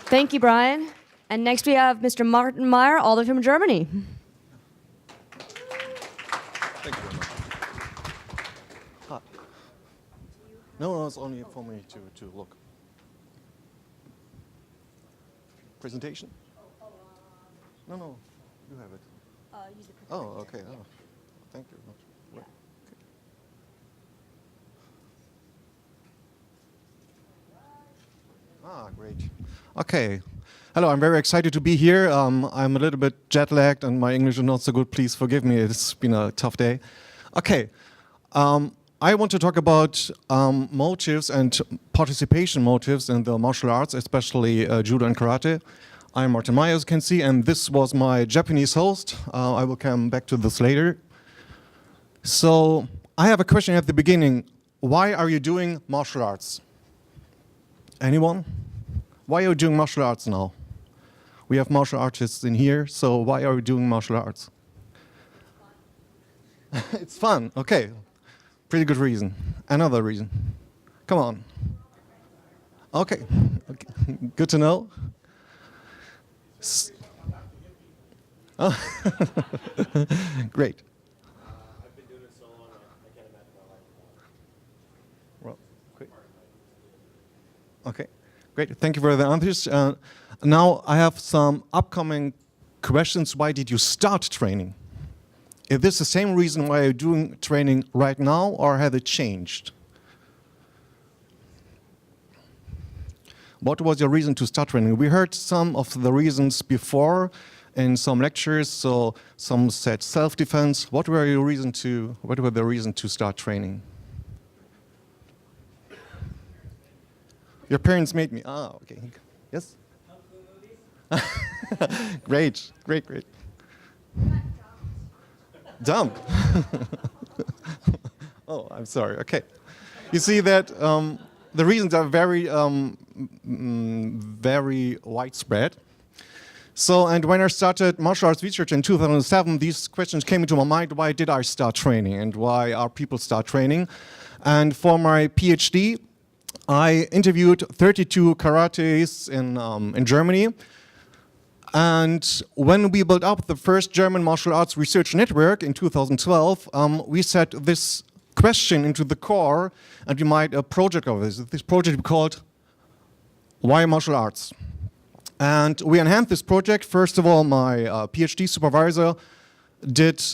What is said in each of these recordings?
Thank you, Brian. And next we have Mr. Martin Meyer, all the way from Germany. Thank you very much. Hi. No, it's only for me to look. Presentation? No, you have it. Oh, okay. Oh, thank you very much. Yeah. Okay. Great. Okay. Hello, I'm very excited to be here. I'm a little bit jet-lagged and my English is not so good. Please forgive me. It's been a tough day. Okay. I want to talk about motives and participation motives in the martial arts, especially judo and karate. I'm Martin Meyer, as you can see, and this was my Japanese host. I will come back to this later. So I have a question at the beginning. Why are you doing martial arts? Anyone? Why are you doing martial arts now? We have martial artists in here, so why are you doing martial arts? It's fun, okay. Pretty good reason. Another reason. Come on. Okay, good to know. Oh. Great. I've been doing it so long, I can't imagine my life without it. Well, great. Okay, great. Thank you for the answers. Now I have some upcoming questions. Why did you start training? Is this the same reason why you're doing training right now, or has it changed? What was your reason to start training? We heard some of the reasons before in some lectures. So some said self-defense. What were the reason to start training? Your parents made me. Ah, okay. Yes. Great. Dump. Oh, I'm sorry. Okay. You see that the reasons are very widespread. So, and when I started martial arts research in 2007, these questions came into my mind. Why did I start training, and why are people start training? And for my PhD, I interviewed 32 karates in Germany. And when we built up the first German martial arts research network in 2012, we set this question into the core, and we made a project of this. This project we called Why Martial Arts? And we enhanced this project. First of all, my PhD supervisor did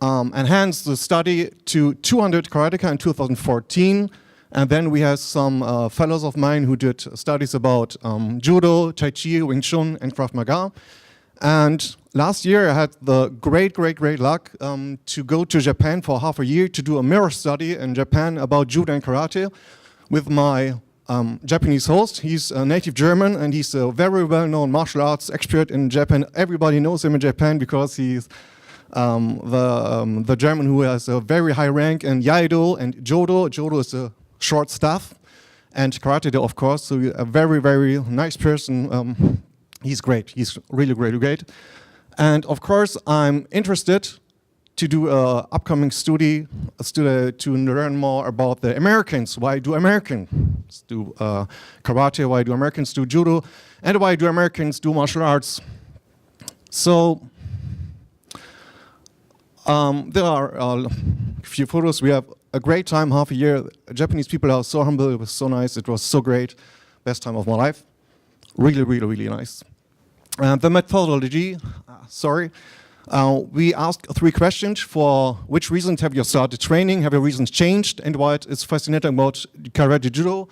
enhance the study to 200 Karateka in 2014. And then we had some fellows of mine who did studies about Judo, Tai Chi, Wing Chun, and Krav Maga. And last year I had the great luck to go to Japan for half a year to do a mirror study in Japan about Judo and Karate with my Japanese host. He's a native German and he's a very well-known martial arts expert in Japan. Everybody knows him in Japan because he's the German who has a very high rank in Iaido and Jodo. Jodo is a short staff, and Karate, of course, so a very nice person. He's great, he's really great. And of course, I'm interested to do an upcoming study to learn more about the Americans. Why do Americans do karate? Why do Americans do judo? And why do Americans do martial arts? So there are a few photos. We have a great time, half a year. Japanese people are so humble, it was so nice, it was so great. Best time of my life. Really nice. The methodology, we asked 3 questions. For which reasons have you started training? Have your reasons changed? And what is fascinating about karate judo?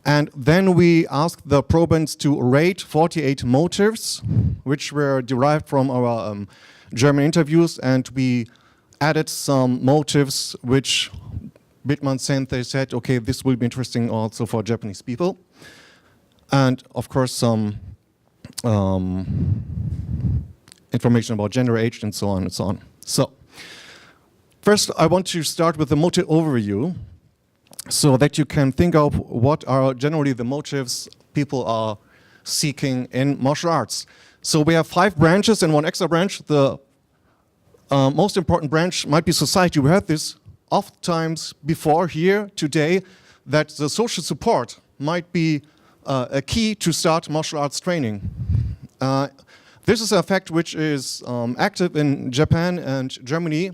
And then we asked the probants to rate 48 motives, which were derived from our German interviews, and we added some motives which Bittmann said, they said, okay, this will be interesting also for Japanese people. And of course some information about gender, age, and so on and so on. So first I want to start with the motive overview so that you can think of what are generally the motives people are seeking in martial arts. So we have 5 branches and 1 extra branch. The most important branch might be society. We heard this oft times before here today, that the social support might be a key to start martial arts training. This is a fact which is active in Japan and Germany,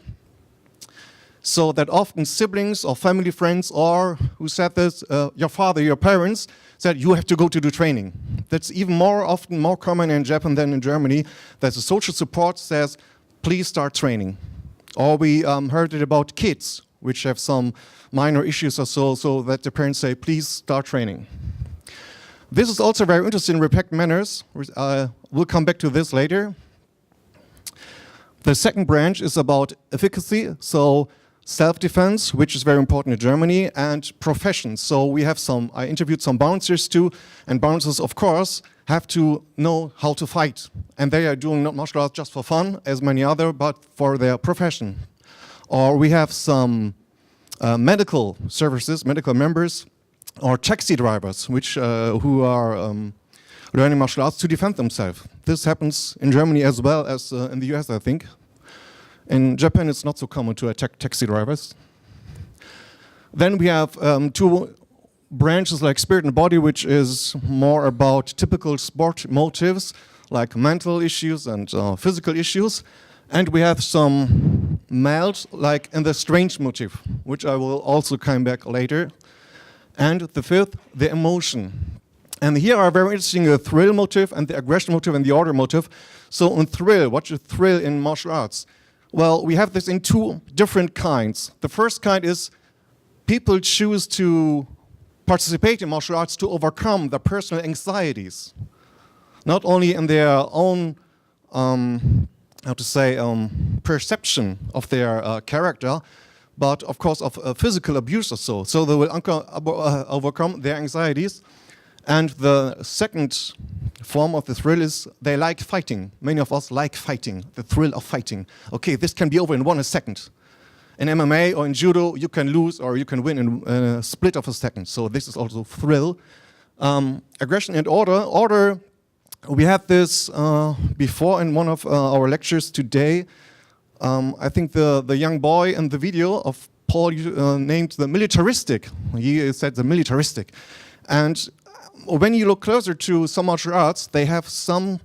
so that often siblings or family friends, or who said this, your father, your parents, said you have to go to do training. That's even often more common in Japan than in Germany, that the social support says, please start training. Or we heard it about kids, which have some minor issues or so that the parents say, please start training. This is also very interesting in respect manners. We'll come back to this later. The second branch is about efficacy, so self-defense, which is very important in Germany, and professions. So we have I interviewed some bouncers too, and bouncers, of course, have to know how to fight. And they are doing not martial arts just for fun, as many other, but for their profession. Or we have some medical services, medical members, or taxi drivers, who are learning martial arts to defend themselves. This happens in Germany as well as in the US, I think. In Japan, it's not so common to attack taxi drivers. Then we have two branches like spirit and body, which is more about typical sport motives, like mental issues and physical issues. And we have some mild, like in the strange motive, which I will also come back later. And the fifth, the emotion. And here are very interesting the thrill motive and the aggression motive and the order motive. So in thrill, what's a thrill in martial arts? Well, we have this in two different kinds. The first kind is people choose to participate in martial arts to overcome their personal anxieties. Not only in their own, perception of their character, but of course of physical abuse or so. So they will overcome their anxieties. And the second form of the thrill is they like fighting. Many of us like fighting, the thrill of fighting. Okay, this can be over in 1 second. In MMA or in judo, you can lose or you can win in a split of a second. So this is also thrill. Aggression and order. Order, we had this before in one of our lectures today. I think the young boy in the video of Paul named the militaristic. He said the militaristic. And when you look closer to some martial arts, they have some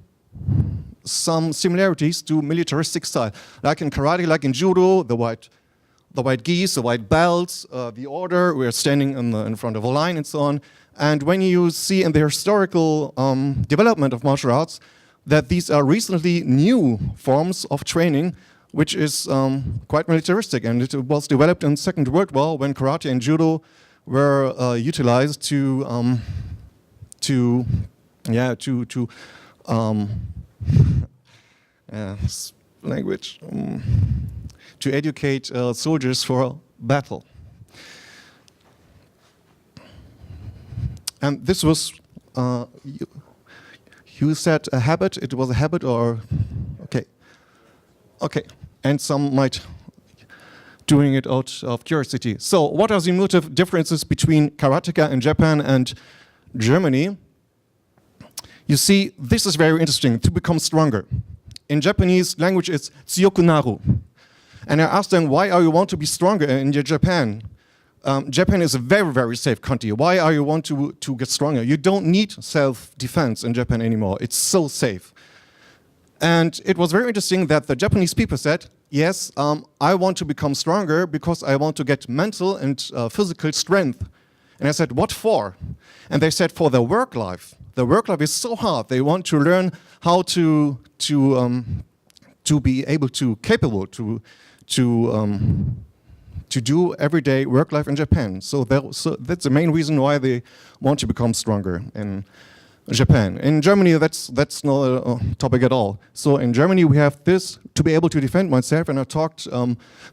similarities to militaristic style. Like in karate, like in judo, the white gis, the white belts, the order, we're standing in front of a line and so on. And when you see in the historical development of martial arts that these are recently new forms of training, which is quite militaristic, and it was developed in the Second World War when karate and judo were utilized to educate soldiers for battle. And this was, you said a habit, it was a habit or, okay. And some might doing it out of curiosity. So what are the motive differences between Karateka in Japan and Germany? You see, this is very interesting, to become stronger. In Japanese language, it's tsuyoku naru. And I asked them, why are you want to be stronger in Japan? Japan is a very, very safe country. Why are you want to get stronger? You don't need self-defense in Japan anymore. It's so safe. And it was very interesting that the Japanese people said, yes, I want to become stronger because I want to get mental and physical strength. And I said, what for? And they said, for their work life. The work life is so hard. They want to learn how to be capable to do everyday work life in Japan. So that's the main reason why they want to become stronger in Japan. In Germany, that's not a topic at all. So in Germany, we have this to be able to defend myself. And I talked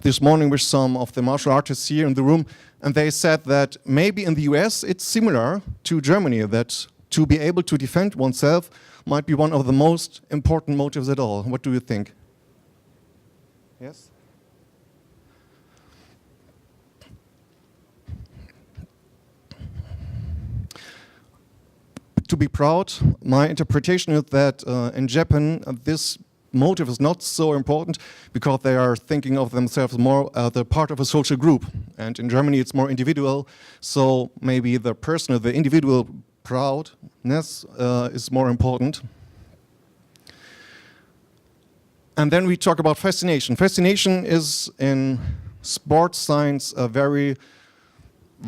this morning with some of the martial artists here in the room, and they said that maybe in the US it's similar to Germany, that to be able to defend oneself might be one of the most important motives at all. What do you think? Yes? To be proud, my interpretation is that in Japan, this motive is not so important because they are thinking of themselves more as a part of a social group. And in Germany, it's more individual. So maybe the individual proudness is more important. And then we talk about fascination. Fascination is in sports science a very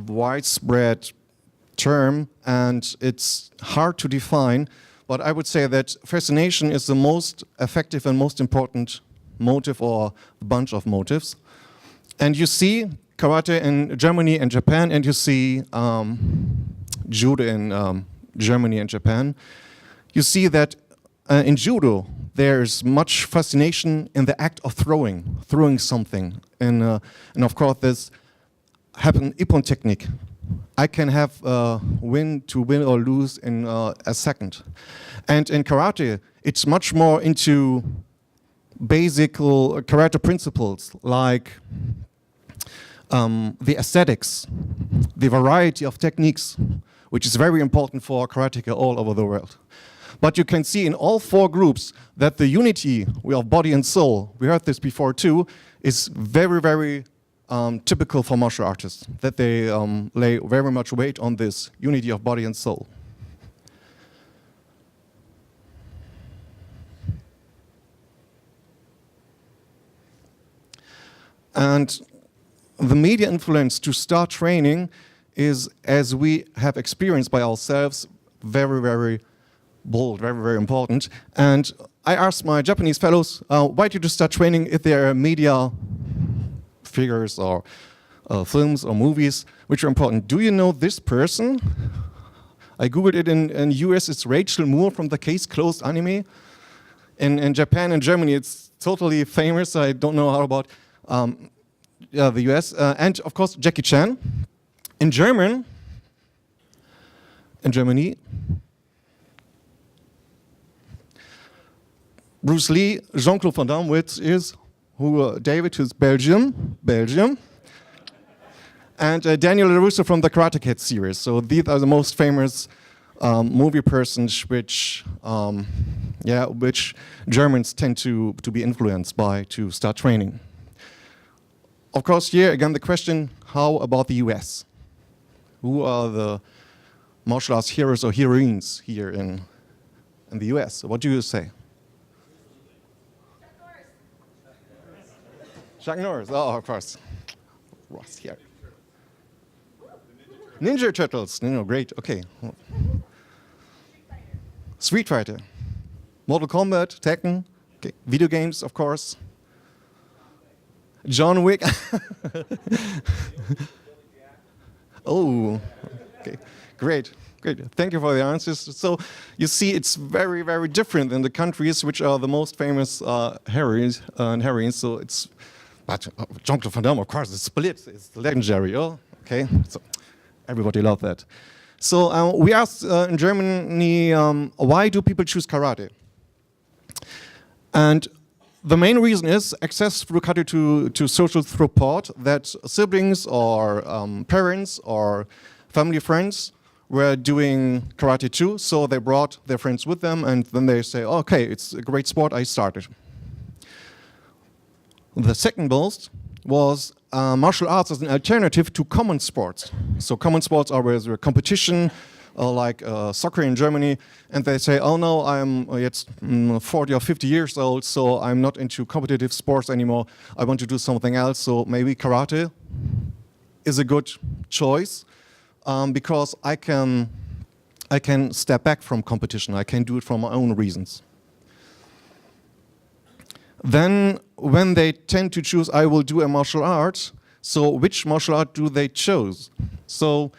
widespread term, and it's hard to define, but I would say that fascination is the most effective and most important motive or bunch of motives. And you see karate in Germany and Japan, and you see judo in Germany and Japan. You see that in judo there's much fascination in the act of throwing something. And of course this happens ippon technique. I can have win or lose in a second. And in karate, it's much more into basic karate principles like the aesthetics, the variety of techniques, which is very important for karateka all over the world. But you can see in all four groups that the unity of body and soul, we heard this before too, is very, very typical for martial artists, that they lay very much weight on this unity of body and soul. And the media influence to start training is, as we have experienced by ourselves, very, very bold, very, very important. And I asked my Japanese fellows, why did you start training if there are media figures or films or movies which are important? Do you know this person? I googled it in US, it's Rachel Moore from the Case Closed anime. In Japan and Germany, it's totally famous. I don't know how about the US. And of course, Jackie Chan. In Germany, Bruce Lee, Jean-Claude Van Damme, which is David, who's Belgium, and Daniel LaRusso from the Karate Kid series. So these are the most famous movie persons which Germans tend to be influenced by to start training. Of course, here again the question, how about the US? Who are the martial arts heroes or heroines here in the US? What do you say? Chuck Norris, oh, of course. Ross here. Ninja Turtles, no, great, okay. Street Fighter. Mortal Kombat, Tekken, okay. Video games, of course. John Wick. Oh, okay, great. Thank you for the answers. So you see, it's very, very different in the countries which are the most famous heroines and heroines. So it's, but Jean-Claude Van Damme, of course, the Split is legendary. Oh, okay, so everybody loved that. So we asked in Germany, why do people choose karate? And the main reason is access through karate to social support, that siblings or parents or family friends were doing karate too, so they brought their friends with them, and then they say, okay, it's a great sport, I started. The second most was martial arts as an alternative to common sports. So common sports are where there's competition, like soccer in Germany, and they say, oh no, I'm yet 40 or 50 years old, so I'm not into competitive sports anymore, I want to do something else, so maybe karate is a good choice, because I can step back from competition, I can do it for my own reasons. Then when they tend to choose, I will do a martial art, so which martial art do they choose? So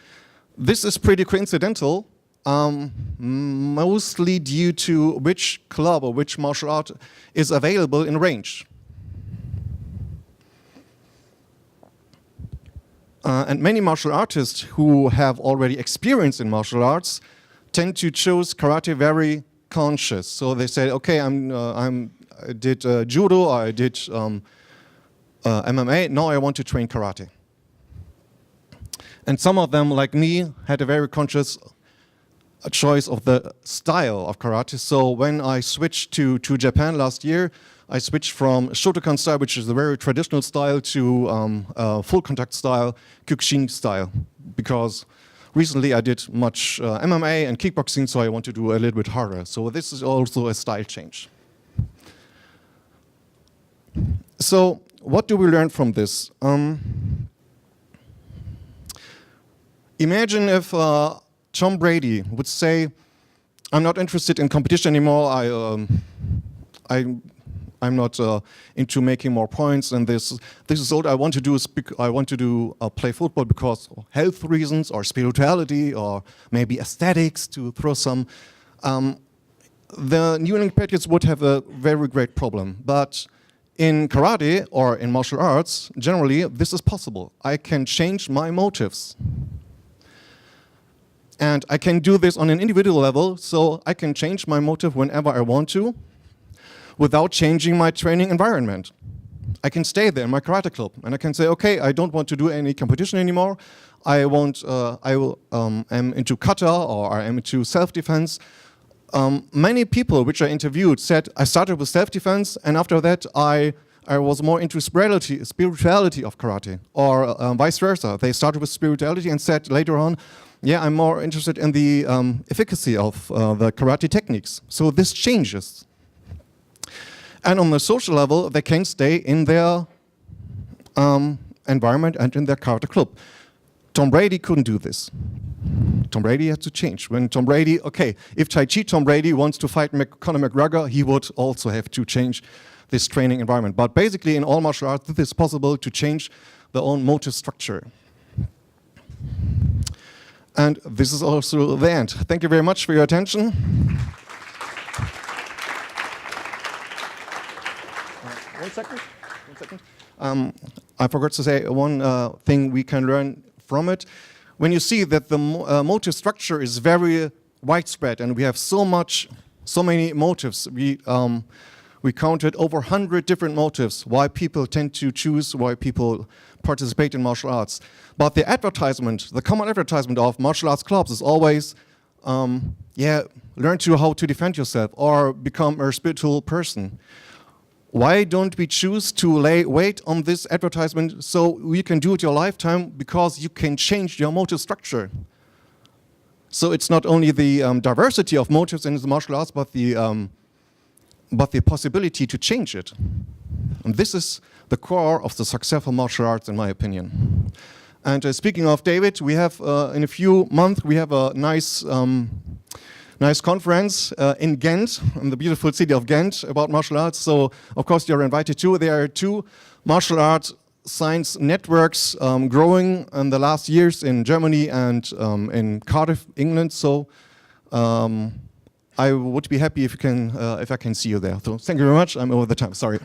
this is pretty coincidental, mostly due to which club or which martial art is available in range. And many martial artists who have already experience in martial arts tend to choose karate very conscious. So they say, okay, I did judo, I did MMA, now I want to train karate. And some of them, like me, had a very conscious choice of the style of karate. So when I switched to Japan last year, I switched from Shotokan style, which is a very traditional style, to full contact style, Kyokushin style. Because recently I did much MMA and kickboxing, so I want to do a little bit harder. So this is also a style change. So what do we learn from this? Imagine if Tom Brady would say, I'm not interested in competition anymore, I'm not into making more points, and this is all I want to do. I want to do play football because of health reasons, or spirituality, or maybe aesthetics, to throw some. The new Olympians would have a very great problem. But in karate or in martial arts, generally this is possible. I can change my motives. And I can do this on an individual level, so I can change my motive whenever I want to, without changing my training environment. I can stay there in my karate club, and I can say, okay, I don't want to do any competition anymore. I'm into kata, or I am into self-defense. Many people which I interviewed said, I started with self-defense, and after that I was more into spirituality of karate, or vice versa. They started with spirituality and said later on, yeah, I'm more interested in the efficacy of the karate techniques. So this changes. And on the social level, they can stay in their environment and in their karate club. Tom Brady couldn't do this. Tom Brady had to change. When Tom Brady, okay, if Tai Chi Tom Brady wants to fight Conor McGregor, he would also have to change this training environment. But basically, in all martial arts, it is possible to change their own motive structure. And this is also the end. Thank you very much for your attention. One second. I forgot to say one thing we can learn from it. When you see that the motive structure is very widespread, and we have so many motives, we counted over 100 different motives why people tend to choose, why people participate in martial arts. But the advertisement, the common advertisement of martial arts clubs is always, learn how to defend yourself or become a spiritual person. Why don't we choose to lay weight on this advertisement so you can do it your lifetime, because you can change your motive structure? So it's not only the diversity of motives in the martial arts, but the possibility to change it. And this is the core of the successful martial arts, in my opinion. And speaking of David, we have in a few months we have a nice conference in Ghent, in the beautiful city of Ghent, about martial arts. So, of course, you're invited too. There are 2 martial arts science networks growing in the last years in Germany and in Cardiff, England. So, I would be happy if I can see you there. So, thank you very much. I'm over the time. Sorry.